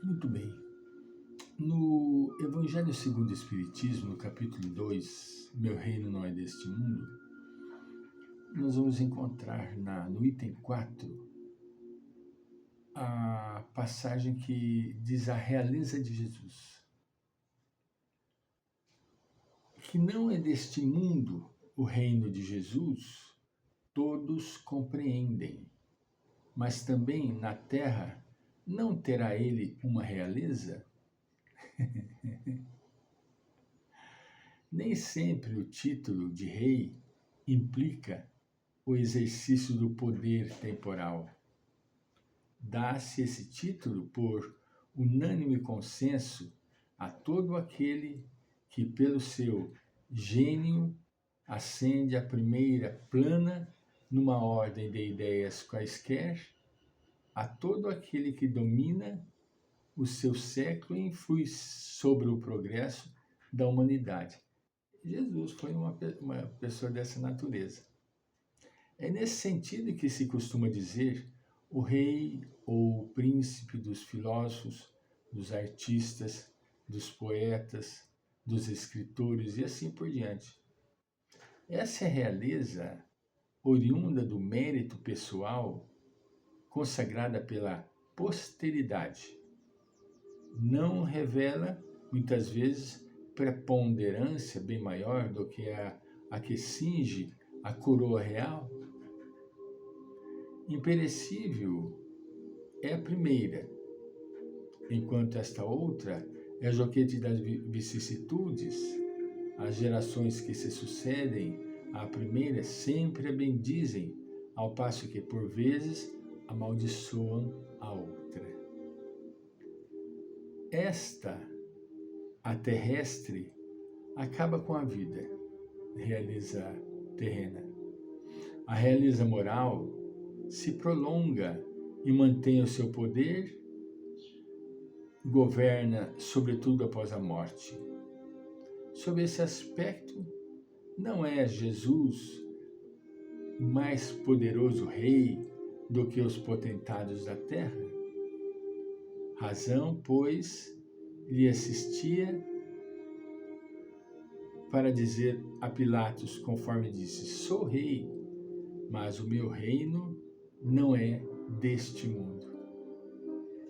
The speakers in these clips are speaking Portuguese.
Muito bem. No Evangelho segundo o Espiritismo, no capítulo 2, Meu Reino Não É Deste Mundo, nós vamos encontrar no item 4 a passagem que diz a realeza de Jesus, que não é deste mundo o reino de Jesus, todos compreendem, mas também na terra não terá ele uma realeza? Nem sempre o título de rei implica o exercício do poder temporal. Dá-se esse título por unânime consenso a todo aquele que, pelo seu gênio, ascende à primeira plana numa ordem de ideias quaisquer, a todo aquele que domina o seu século e influi sobre o progresso da humanidade. Jesus foi uma pessoa dessa natureza. É nesse sentido que se costuma dizer o rei ou o príncipe dos filósofos, dos artistas, dos poetas, dos escritores e assim por diante. Essa é a realeza oriunda do mérito pessoal consagrada pela posteridade. Não revela, muitas vezes, preponderância bem maior do que a que cinge a coroa real? Imperecível é a primeira, enquanto esta outra é joguete das vicissitudes. As gerações que se sucedem à primeira sempre a bendizem, ao passo que, por vezes, amaldiçoam a outra. Esta, a terrestre, acaba com a vida, realeza terrena. A realeza moral se prolonga e mantém o seu poder, governa sobretudo após a morte. Sob esse aspecto, não é Jesus mais poderoso rei do que os potentados da terra? Razão, pois, lhe assistia para dizer a Pilatos, conforme disse, sou rei, mas o meu reino não é deste mundo.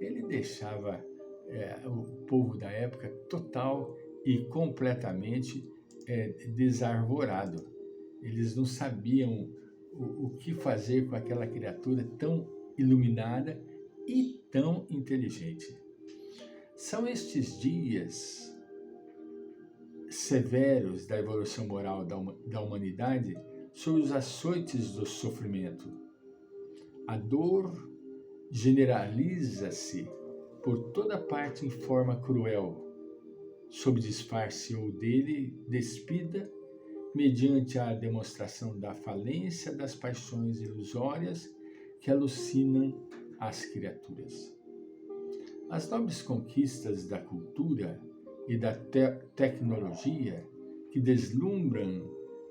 Ele deixava o povo da época total e completamente desarvorado. Eles não sabiam o que fazer com aquela criatura tão iluminada e tão inteligente. São estes dias severos da evolução moral da humanidade sob os açoites do sofrimento. A dor generaliza-se por toda parte em forma cruel, sob disfarce ou dele despida, mediante a demonstração da falência das paixões ilusórias que alucinam as criaturas. As nobres conquistas da cultura e da tecnologia, que deslumbram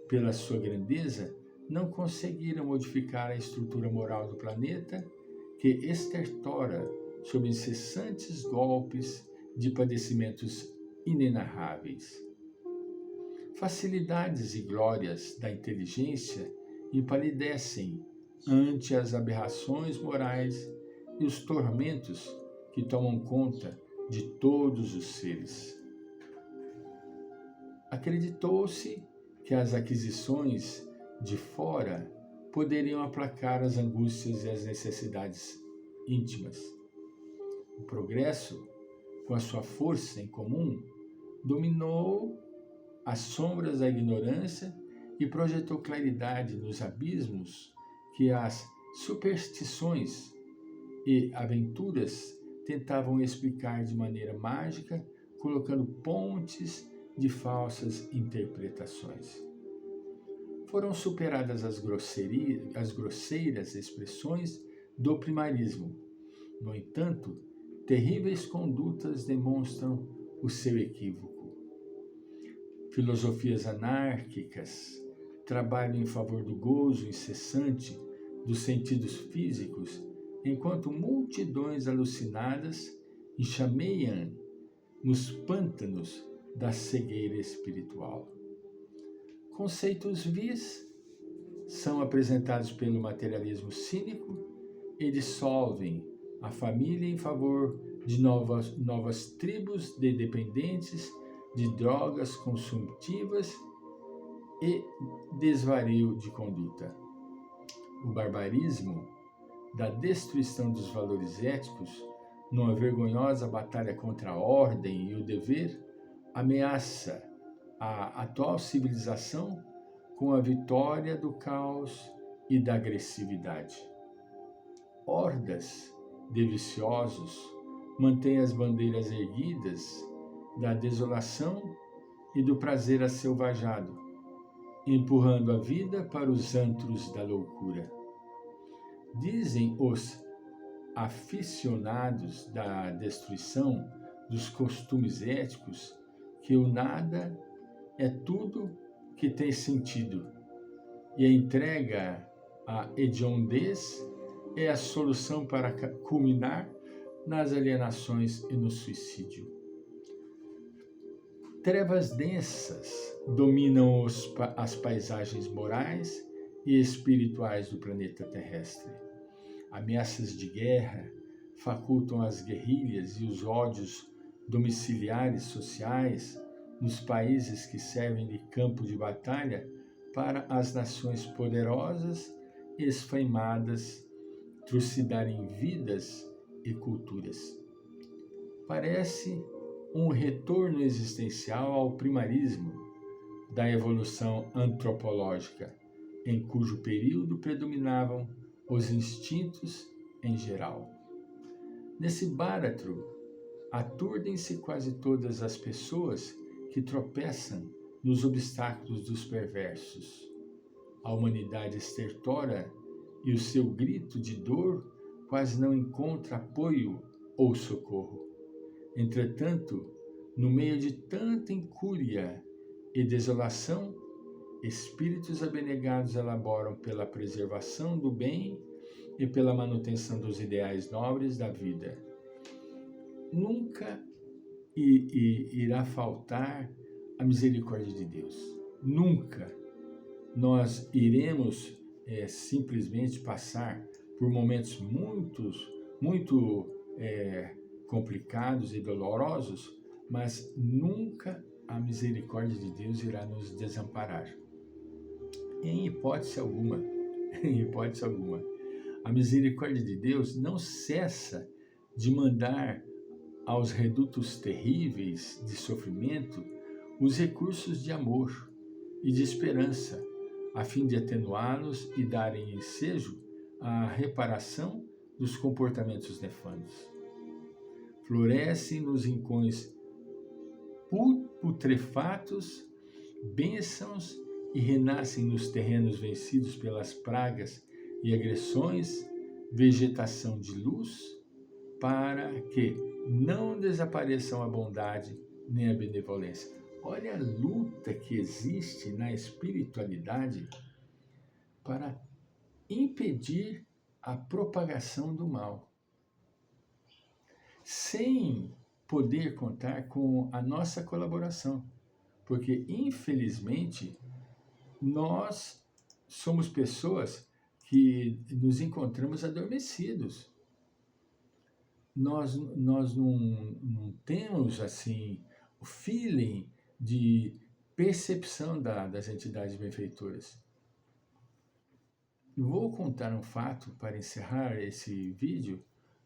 pela sua grandeza, não conseguiram modificar a estrutura moral do planeta, que estertora sob incessantes golpes de padecimentos inenarráveis. Facilidades e glórias da inteligência empalidecem ante as aberrações morais e os tormentos que tomam conta de todos os seres. Acreditou-se que as aquisições de fora poderiam aplacar as angústias e as necessidades íntimas. O progresso, com a sua força em comum, dominou as sombras da ignorância e projetou claridade nos abismos que as superstições e aventuras tentavam explicar de maneira mágica, colocando pontes de falsas interpretações. Foram superadas as grosseiras expressões do primarismo. No entanto, terríveis condutas demonstram o seu equívoco. Filosofias anárquicas trabalham em favor do gozo incessante dos sentidos físicos, enquanto multidões alucinadas enxameiam nos pântanos da cegueira espiritual. Conceitos vis são apresentados pelo materialismo cínico e dissolvem a família em favor de novas tribos de dependentes de drogas consumptivas e desvario de conduta. O barbarismo da destruição dos valores éticos, numa vergonhosa batalha contra a ordem e o dever, ameaça a atual civilização com a vitória do caos e da agressividade. Hordas de viciosos mantêm as bandeiras erguidas da desolação e do prazer asselvajado, empurrando a vida para os antros da loucura. Dizem os aficionados da destruição dos costumes éticos que o nada é tudo que tem sentido e a entrega à hediondez é a solução para culminar nas alienações e no suicídio. Trevas densas dominam as paisagens morais e espirituais do planeta terrestre. Ameaças de guerra facultam as guerrilhas e os ódios domiciliares sociais nos países que servem de campo de batalha para as nações poderosas e esfaimadas trucidarem vidas e culturas. Parece um retorno existencial ao primarismo da evolução antropológica, em cujo período predominavam os instintos em geral. Nesse báratro, aturdem-se quase todas as pessoas que tropeçam nos obstáculos dos perversos. A humanidade estertora e o seu grito de dor quase não encontra apoio ou socorro. Entretanto, no meio de tanta incúria e desolação, espíritos abnegados elaboram pela preservação do bem e pela manutenção dos ideais nobres da vida. Nunca irá faltar a misericórdia de Deus. Nunca nós iremos simplesmente passar por momentos muito complicados e dolorosos, mas nunca a misericórdia de Deus irá nos desamparar. Em hipótese alguma, a misericórdia de Deus não cessa de mandar aos redutos terríveis de sofrimento os recursos de amor e de esperança, a fim de atenuá-los e darem ensejo à reparação dos comportamentos nefandos. Florescem nos rincões putrefatos bênçãos e renascem nos terrenos vencidos pelas pragas e agressões vegetação de luz, para que não desapareçam a bondade nem a benevolência. Olha a luta que existe na espiritualidade para impedir a propagação do mal, sem poder contar com a nossa colaboração, porque, infelizmente, nós somos pessoas que nos encontramos adormecidos. Nós não temos, assim, o feeling de percepção das entidades benfeitoras. Eu vou contar um fato para encerrar esse vídeo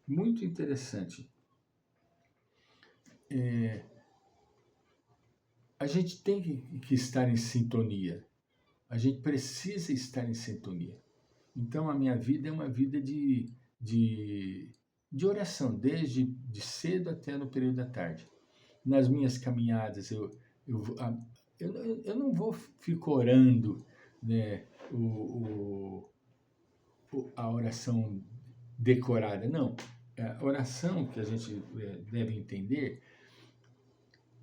muito interessante. A gente tem que estar em sintonia. A gente precisa estar em sintonia. Então, a minha vida é uma vida de oração, desde de cedo até no período da tarde. Nas minhas caminhadas, eu não vou ficar orando, né, a oração decorada, não. A oração que a gente deve entender,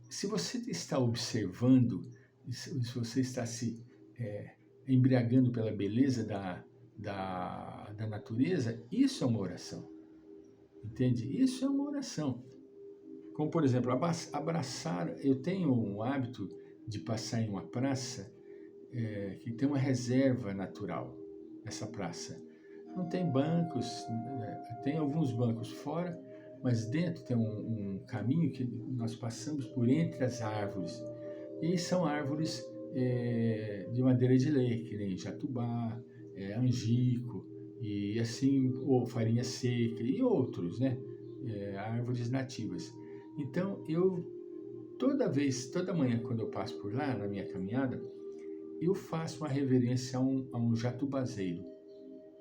se você está observando, se você está se embriagando pela beleza da natureza, isso é uma oração. Entende? Isso é uma oração. Como, por exemplo, abraçar. Eu tenho um hábito de passar em uma praça que tem uma reserva natural, essa praça. Não tem bancos, tem alguns bancos fora, mas dentro tem um caminho que nós passamos por entre as árvores. E são árvores de madeira de lei, que nem jatubá, angico, e assim, ou farinha seca, e outros, né? Árvores nativas. Então, toda manhã, quando eu passo por lá, na minha caminhada, eu faço uma reverência a um jatubazeiro,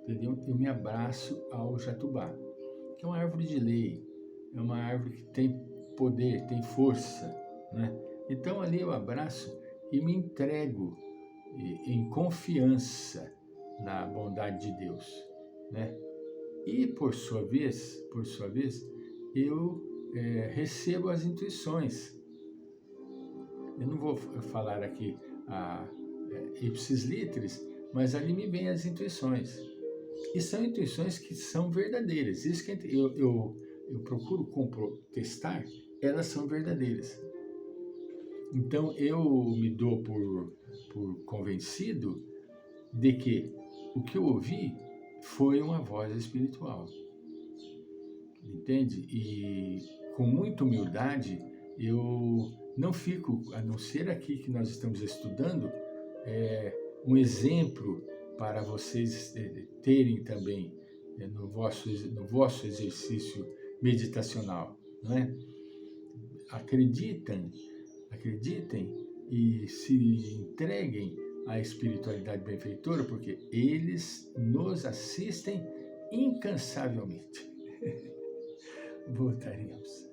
entendeu? Eu me abraço ao jatubá, que é uma árvore de lei, é uma árvore que tem poder, tem força, né? Então ali eu abraço e me entrego em confiança na bondade de Deus, né? E por sua vez, eu recebo as intuições. Eu não vou falar aqui ipsis literis, mas ali me vêm as intuições. E são intuições que são verdadeiras. Isso que eu procuro testar, elas são verdadeiras. Então eu me dou por convencido de que o que eu ouvi foi uma voz espiritual. Entende? E com muita humildade, eu não fico, a não ser aqui que nós estamos estudando, um exemplo para vocês terem também no vosso exercício meditacional, não é? Acreditem e se entreguem à espiritualidade benfeitora, porque eles nos assistem incansavelmente. Voltaremos.